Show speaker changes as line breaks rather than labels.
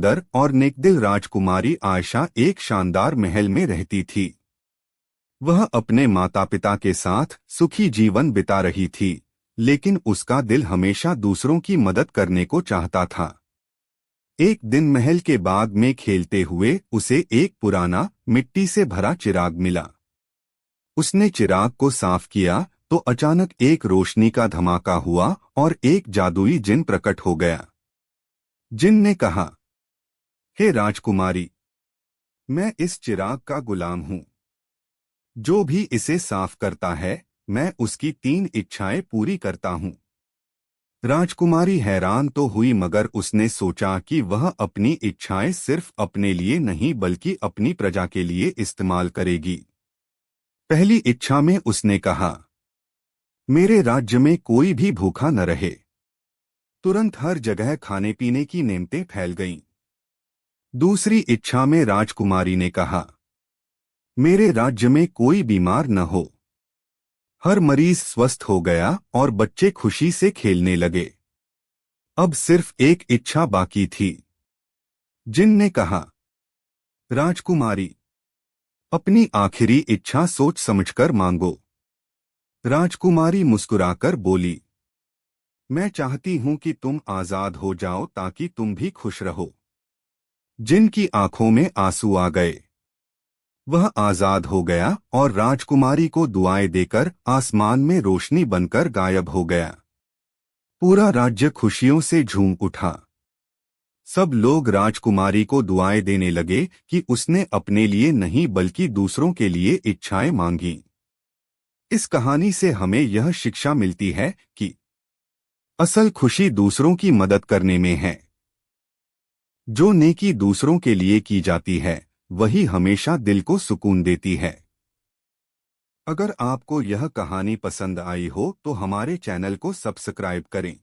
सुंदर और नेकदिल राजकुमारी आयशा एक शानदार महल में रहती थी। वह अपने माता पिता के साथ सुखी जीवन बिता रही थी, लेकिन उसका दिल हमेशा दूसरों की मदद करने को चाहता था। एक दिन महल के बाग में खेलते हुए उसे एक पुराना मिट्टी से भरा चिराग मिला। उसने चिराग को साफ किया तो अचानक एक रोशनी का धमाका हुआ और एक जादुई जिन प्रकट हो गया। जिन ने कहा, हे राजकुमारी, मैं इस चिराग का गुलाम हूँ। जो भी इसे साफ करता है, मैं उसकी 3 इच्छाएं पूरी करता हूँ। राजकुमारी हैरान तो हुई, मगर उसने सोचा कि वह अपनी इच्छाएं सिर्फ अपने लिए नहीं बल्कि अपनी प्रजा के लिए इस्तेमाल करेगी। पहली इच्छा में उसने कहा, मेरे राज्य में कोई भी भूखा न रहे। तुरंत हर जगह खाने पीने की नेमतें फैल गईं। दूसरी इच्छा में राजकुमारी ने कहा, मेरे राज्य में कोई बीमार न हो। हर मरीज स्वस्थ हो गया और बच्चे खुशी से खेलने लगे। अब सिर्फ एक इच्छा बाकी थी। जिन ने कहा, राजकुमारी, अपनी आखिरी इच्छा सोच समझकर मांगो। राजकुमारी मुस्कुराकर बोली, मैं चाहती हूं कि तुम आजाद हो जाओ ताकि तुम भी खुश रहो। जिन की आंखों में आंसू आ गए। वह आजाद हो गया और राजकुमारी को दुआएं देकर आसमान में रोशनी बनकर गायब हो गया। पूरा राज्य खुशियों से झूम उठा। सब लोग राजकुमारी को दुआएं देने लगे कि उसने अपने लिए नहीं बल्कि दूसरों के लिए इच्छाएं मांगी। इस कहानी से हमें यह शिक्षा मिलती है कि असल खुशी दूसरों की मदद करने में है। जो नेकी दूसरों के लिए की जाती है, वही हमेशा दिल को सुकून देती है। अगर आपको यह कहानी पसंद आई हो तो हमारे चैनल को सब्सक्राइब करें।